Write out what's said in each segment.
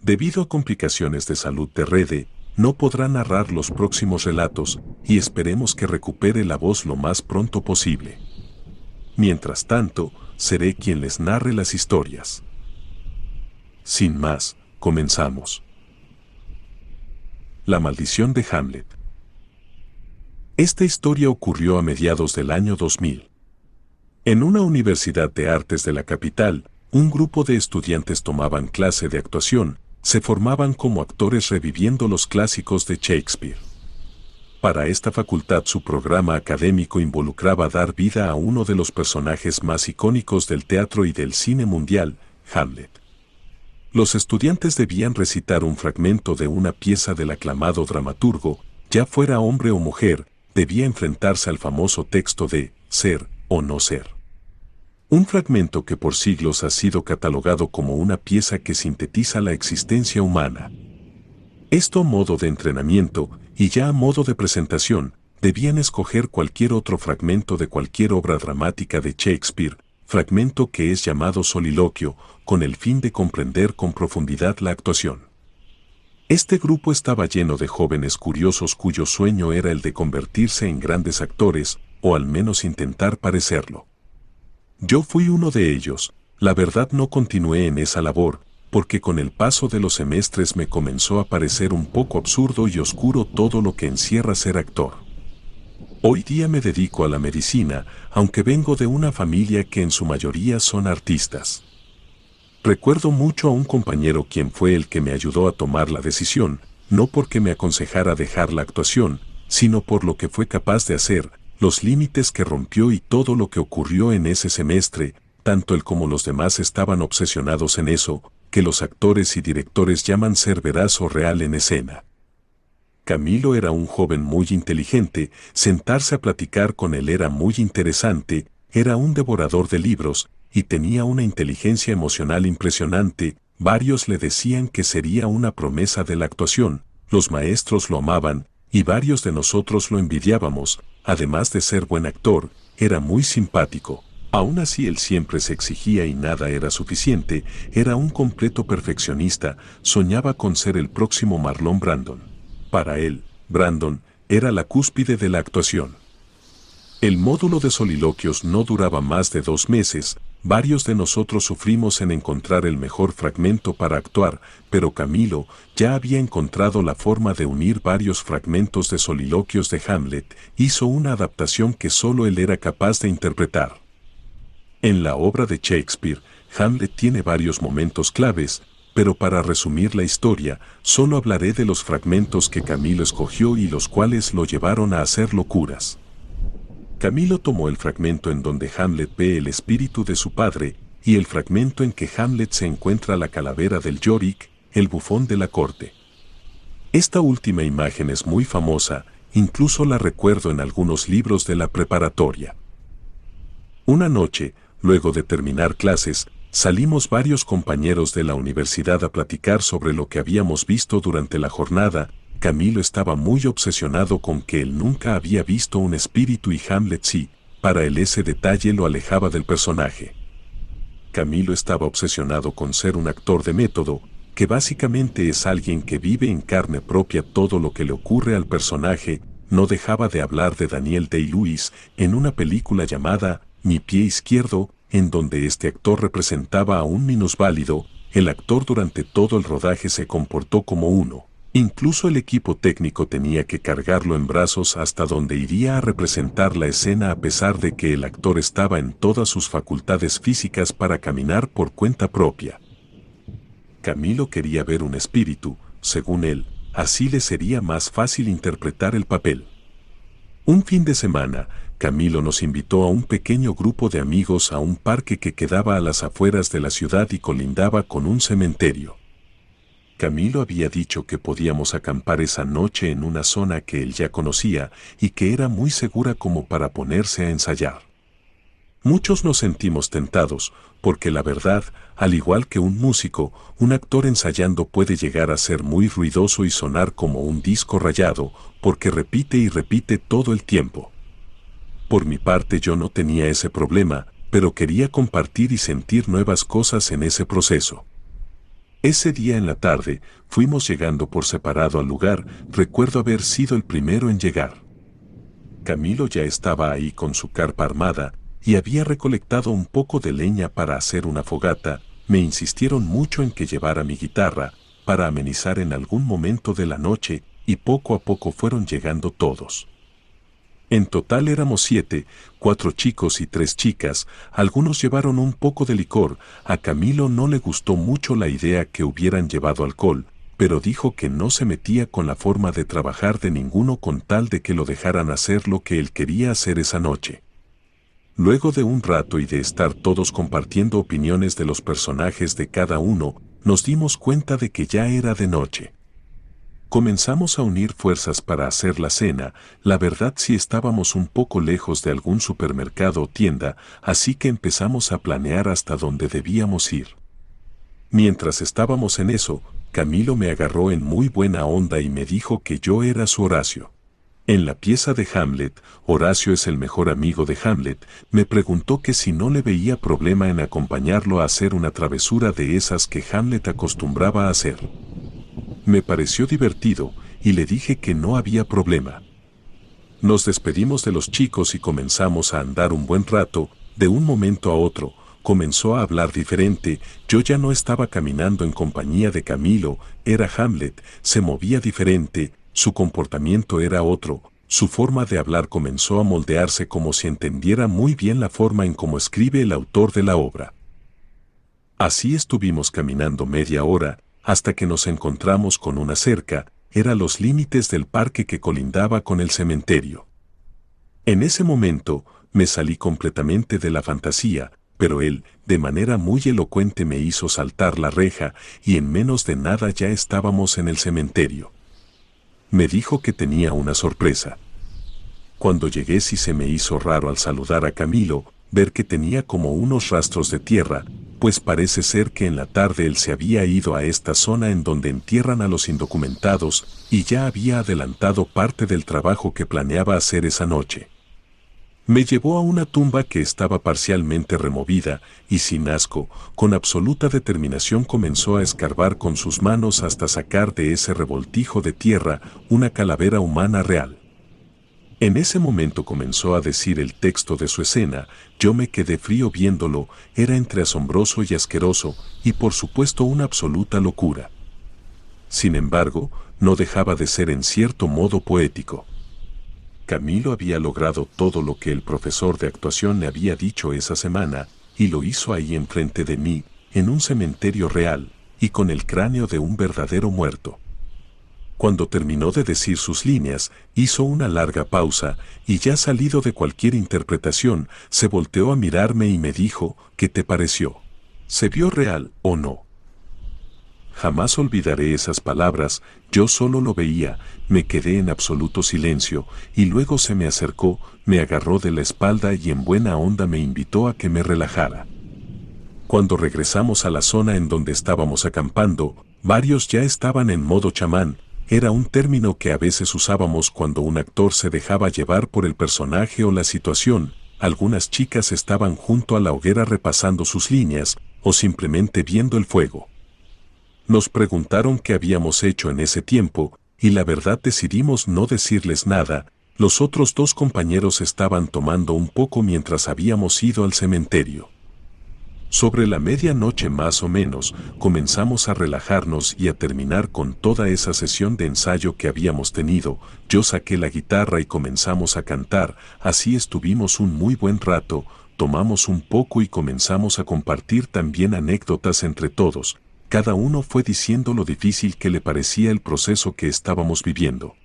Debido a complicaciones de salud de Rede, no podrá narrar los próximos relatos y esperemos que recupere la voz lo más pronto posible. Mientras tanto, seré quien les narre las historias. Sin más, comenzamos. La maldición de Hamlet. Esta historia ocurrió a mediados del año 2000. En una universidad de artes de la capital, un grupo de estudiantes tomaban clase de actuación, se formaban como actores reviviendo los clásicos de Shakespeare. Para esta facultad su programa académico involucraba dar vida a uno de los personajes más icónicos del teatro y del cine mundial, Hamlet. Los estudiantes debían recitar un fragmento de una pieza del aclamado dramaturgo, ya fuera hombre o mujer, debía enfrentarse al famoso texto de ser o no ser. Un fragmento que por siglos ha sido catalogado como una pieza que sintetiza la existencia humana. Esto a modo de entrenamiento, y ya a modo de presentación, debían escoger cualquier otro fragmento de cualquier obra dramática de Shakespeare, fragmento que es llamado soliloquio, con el fin de comprender con profundidad la actuación. Este grupo estaba lleno de jóvenes curiosos cuyo sueño era el de convertirse en grandes actores, o al menos intentar parecerlo. Yo fui uno de ellos. La verdad no continué en esa labor, porque con el paso de los semestres me comenzó a parecer un poco absurdo y oscuro todo lo que encierra ser actor. Hoy día me dedico a la medicina, aunque vengo de una familia que en su mayoría son artistas. Recuerdo mucho a un compañero quien fue el que me ayudó a tomar la decisión, no porque me aconsejara dejar la actuación, sino por lo que fue capaz de hacer, los límites que rompió y todo lo que ocurrió en ese semestre. Tanto él como los demás estaban obsesionados en eso, que los actores y directores llaman ser veraz o real en escena. Camilo era un joven muy inteligente, sentarse a platicar con él era muy interesante, era un devorador de libros, y tenía una inteligencia emocional impresionante. Varios le decían que sería una promesa de la actuación, los maestros lo amaban, y varios de nosotros lo envidiábamos. Además de ser buen actor, era muy simpático. Aún así él siempre se exigía y nada era suficiente, era un completo perfeccionista, soñaba con ser el próximo Marlon Brando. Para él, Brandon era la cúspide de la actuación. El módulo de soliloquios no duraba más de 2 meses, varios de nosotros sufrimos en encontrar el mejor fragmento para actuar, pero Camilo ya había encontrado la forma de unir varios fragmentos de soliloquios de Hamlet, hizo una adaptación que solo él era capaz de interpretar. En la obra de Shakespeare, Hamlet tiene varios momentos claves, pero para resumir la historia, solo hablaré de los fragmentos que Camilo escogió y los cuales lo llevaron a hacer locuras. Camilo tomó el fragmento en donde Hamlet ve el espíritu de su padre, y el fragmento en que Hamlet se encuentra la calavera del Yorick, el bufón de la corte. Esta última imagen es muy famosa, incluso la recuerdo en algunos libros de la preparatoria. Una noche, luego de terminar clases, salimos varios compañeros de la universidad a platicar sobre lo que habíamos visto durante la jornada. Camilo estaba muy obsesionado con que él nunca había visto un espíritu y Hamlet sí, para él ese detalle lo alejaba del personaje. Camilo estaba obsesionado con ser un actor de método, que básicamente es alguien que vive en carne propia todo lo que le ocurre al personaje. No dejaba de hablar de Daniel Day-Lewis en una película llamada Mi pie izquierdo, en donde este actor representaba a un minusválido. El actor durante todo el rodaje se comportó como uno. Incluso el equipo técnico tenía que cargarlo en brazos hasta donde iría a representar la escena, a pesar de que el actor estaba en todas sus facultades físicas para caminar por cuenta propia. Camilo quería ver un espíritu, según él, así le sería más fácil interpretar el papel. Un fin de semana, Camilo nos invitó a un pequeño grupo de amigos a un parque que quedaba a las afueras de la ciudad y colindaba con un cementerio. Camilo había dicho que podíamos acampar esa noche en una zona que él ya conocía y que era muy segura como para ponerse a ensayar. Muchos nos sentimos tentados, porque la verdad, al igual que un músico, un actor ensayando puede llegar a ser muy ruidoso y sonar como un disco rayado, porque repite y repite todo el tiempo. Por mi parte yo no tenía ese problema, pero quería compartir y sentir nuevas cosas en ese proceso. Ese día en la tarde, fuimos llegando por separado al lugar, recuerdo haber sido el primero en llegar. Camilo ya estaba ahí con su carpa armada, y había recolectado un poco de leña para hacer una fogata. Me insistieron mucho en que llevara mi guitarra, para amenizar en algún momento de la noche, y poco a poco fueron llegando todos. En total éramos 7, 4 chicos y 3 chicas, algunos llevaron un poco de licor. A Camilo no le gustó mucho la idea que hubieran llevado alcohol, pero dijo que no se metía con la forma de trabajar de ninguno con tal de que lo dejaran hacer lo que él quería hacer esa noche. Luego de un rato y de estar todos compartiendo opiniones de los personajes de cada uno, nos dimos cuenta de que ya era de noche. Comenzamos a unir fuerzas para hacer la cena. La verdad sí estábamos un poco lejos de algún supermercado o tienda, así que empezamos a planear hasta dónde debíamos ir. Mientras estábamos en eso, Camilo me agarró en muy buena onda y me dijo que yo era su Horacio. En la pieza de Hamlet, Horacio es el mejor amigo de Hamlet, me preguntó que si no le veía problema en acompañarlo a hacer una travesura de esas que Hamlet acostumbraba a hacer. Me pareció divertido, y le dije que no había problema. Nos despedimos de los chicos y comenzamos a andar un buen rato. De un momento a otro, comenzó a hablar diferente. Yo ya no estaba caminando en compañía de Camilo, era Hamlet, se movía diferente, su comportamiento era otro, su forma de hablar comenzó a moldearse como si entendiera muy bien la forma en cómo escribe el autor de la obra. Así estuvimos caminando media hora, hasta que nos encontramos con una cerca, era los límites del parque que colindaba con el cementerio. En ese momento, me salí completamente de la fantasía, pero él, de manera muy elocuente me hizo saltar la reja, y en menos de nada ya estábamos en el cementerio. Me dijo que tenía una sorpresa. Cuando llegué sí se me hizo raro al saludar a Camilo, ver que tenía como unos rastros de tierra, pues parece ser que en la tarde él se había ido a esta zona en donde entierran a los indocumentados, y ya había adelantado parte del trabajo que planeaba hacer esa noche. Me llevó a una tumba que estaba parcialmente removida, y sin asco, con absoluta determinación comenzó a escarbar con sus manos hasta sacar de ese revoltijo de tierra una calavera humana real. En ese momento comenzó a decir el texto de su escena. Yo me quedé frío viéndolo, era entre asombroso y asqueroso, y por supuesto una absoluta locura. Sin embargo, no dejaba de ser en cierto modo poético. Camilo había logrado todo lo que el profesor de actuación le había dicho esa semana, y lo hizo ahí enfrente de mí, en un cementerio real, y con el cráneo de un verdadero muerto. Cuando terminó de decir sus líneas, hizo una larga pausa, y ya salido de cualquier interpretación, se volteó a mirarme y me dijo, ¿qué te pareció? ¿Se vio real o no? Jamás olvidaré esas palabras, yo solo lo veía, me quedé en absoluto silencio, y luego se me acercó, me agarró de la espalda y en buena onda me invitó a que me relajara. Cuando regresamos a la zona en donde estábamos acampando, varios ya estaban en modo chamán. Era un término que a veces usábamos cuando un actor se dejaba llevar por el personaje o la situación. Algunas chicas estaban junto a la hoguera repasando sus líneas, o simplemente viendo el fuego. Nos preguntaron qué habíamos hecho en ese tiempo, y la verdad decidimos no decirles nada. Los otros 2 compañeros estaban tomando un poco mientras habíamos ido al cementerio. Sobre la medianoche más o menos, comenzamos a relajarnos y a terminar con toda esa sesión de ensayo que habíamos tenido. Yo saqué la guitarra y comenzamos a cantar, así estuvimos un muy buen rato, tomamos un poco y comenzamos a compartir también anécdotas entre todos. Cada uno fue diciendo lo difícil que le parecía el proceso que estábamos viviendo.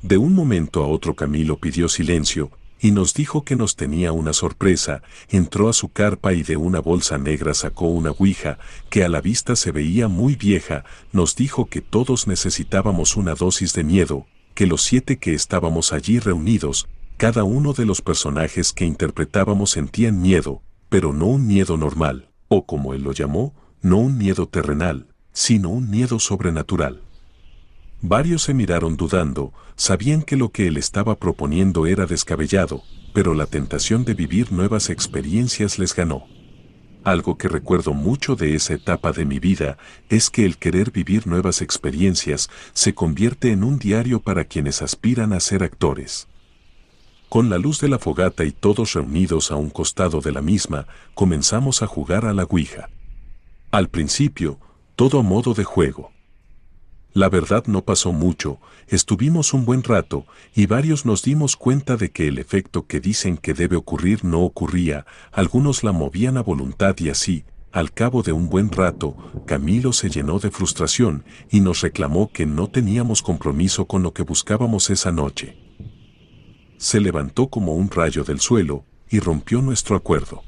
De un momento a otro Camilo pidió silencio, y nos dijo que nos tenía una sorpresa. Entró a su carpa y de una bolsa negra sacó una ouija, que a la vista se veía muy vieja. Nos dijo que todos necesitábamos una dosis de miedo, que los 7 que estábamos allí reunidos, cada uno de los personajes que interpretábamos sentían miedo, pero no un miedo normal, o como él lo llamó, no un miedo terrenal, sino un miedo sobrenatural. Varios se miraron dudando, sabían que lo que él estaba proponiendo era descabellado, pero la tentación de vivir nuevas experiencias les ganó. Algo que recuerdo mucho de esa etapa de mi vida es que el querer vivir nuevas experiencias se convierte en un diario para quienes aspiran a ser actores. Con la luz de la fogata y todos reunidos a un costado de la misma, comenzamos a jugar a la ouija. Al principio, todo a modo de juego. La verdad no pasó mucho, estuvimos un buen rato y varios nos dimos cuenta de que el efecto que dicen que debe ocurrir no ocurría, algunos la movían a voluntad y así, al cabo de un buen rato, Camilo se llenó de frustración y nos reclamó que no teníamos compromiso con lo que buscábamos esa noche. Se levantó como un rayo del suelo y rompió nuestro acuerdo.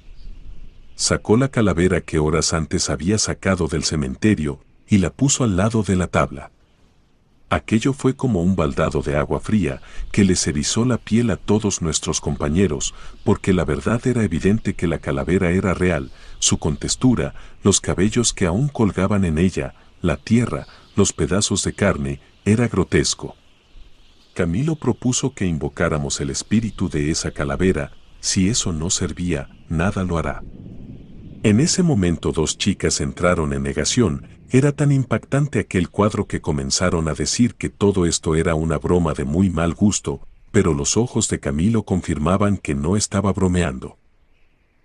Sacó la calavera que horas antes había sacado del cementerio y la puso al lado de la tabla. Aquello fue como un baldado de agua fría que les erizó la piel a todos nuestros compañeros, porque la verdad era evidente que la calavera era real, su contextura, los cabellos que aún colgaban en ella, la tierra, los pedazos de carne, era grotesco. Camilo propuso que invocáramos el espíritu de esa calavera, si eso no servía, nada lo hará. En ese momento dos chicas entraron en negación. Era tan impactante aquel cuadro que comenzaron a decir que todo esto era una broma de muy mal gusto, pero los ojos de Camilo confirmaban que no estaba bromeando.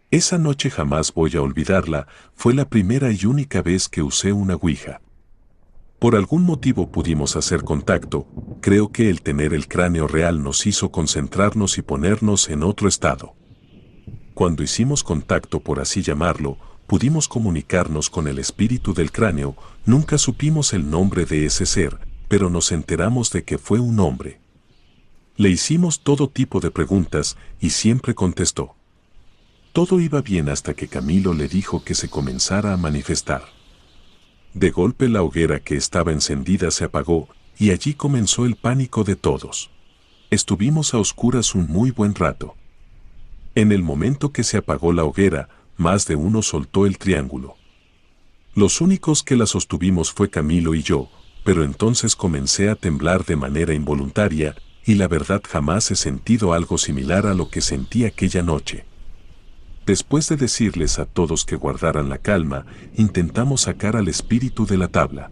Esa noche jamás voy a olvidarla, fue la primera y única vez que usé una ouija. Por algún motivo pudimos hacer contacto, creo que el tener el cráneo real nos hizo concentrarnos y ponernos en otro estado. Cuando hicimos contacto, por así llamarlo, pudimos comunicarnos con el espíritu del cráneo, nunca supimos el nombre de ese ser, pero nos enteramos de que fue un hombre. Le hicimos todo tipo de preguntas y siempre contestó. Todo iba bien hasta que Camilo le dijo que se comenzara a manifestar. De golpe la hoguera que estaba encendida se apagó y allí comenzó el pánico de todos. Estuvimos a oscuras un muy buen rato. En el momento que se apagó la hoguera, más de uno soltó el triángulo. Los únicos que la sostuvimos fue Camilo y yo, pero entonces comencé a temblar de manera involuntaria, y la verdad jamás he sentido algo similar a lo que sentí aquella noche. Después de decirles a todos que guardaran la calma, intentamos sacar al espíritu de la tabla.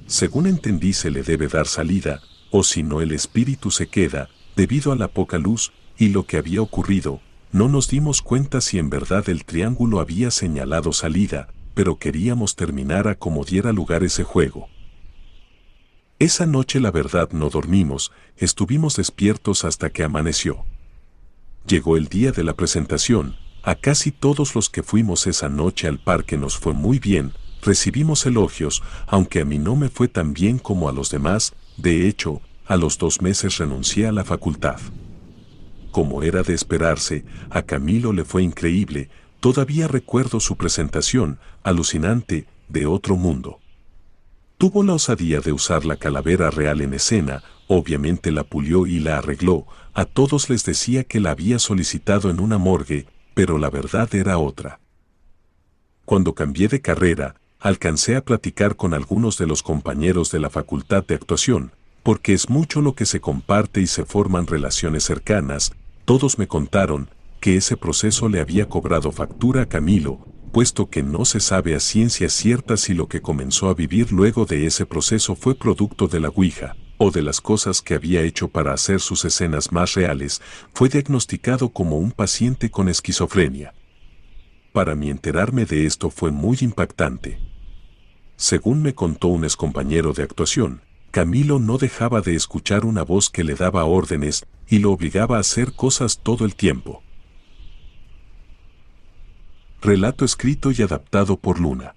Según entendí, se le debe dar salida, o si no el espíritu se queda, debido a la poca luz y lo que había ocurrido. No nos dimos cuenta si en verdad el triángulo había señalado salida, pero queríamos terminar a como diera lugar ese juego. Esa noche la verdad no dormimos, estuvimos despiertos hasta que amaneció. Llegó el día de la presentación, a casi todos los que fuimos esa noche al parque nos fue muy bien, recibimos elogios, aunque a mí no me fue tan bien como a los demás. De hecho, a los 2 meses renuncié a la facultad. Como era de esperarse, a Camilo le fue increíble, todavía recuerdo su presentación, alucinante, de otro mundo. Tuvo la osadía de usar la calavera real en escena, obviamente la pulió y la arregló, a todos les decía que la había solicitado en una morgue, pero la verdad era otra. Cuando cambié de carrera, alcancé a platicar con algunos de los compañeros de la facultad de actuación, porque es mucho lo que se comparte y se forman relaciones cercanas. Todos me contaron que ese proceso le había cobrado factura a Camilo, puesto que no se sabe a ciencia cierta si lo que comenzó a vivir luego de ese proceso fue producto de la ouija, o de las cosas que había hecho para hacer sus escenas más reales. Fue diagnosticado como un paciente con esquizofrenia. Para mí enterarme de esto fue muy impactante. Según me contó un excompañero de actuación, Camilo no dejaba de escuchar una voz que le daba órdenes y lo obligaba a hacer cosas todo el tiempo. Relato escrito y adaptado por Luna.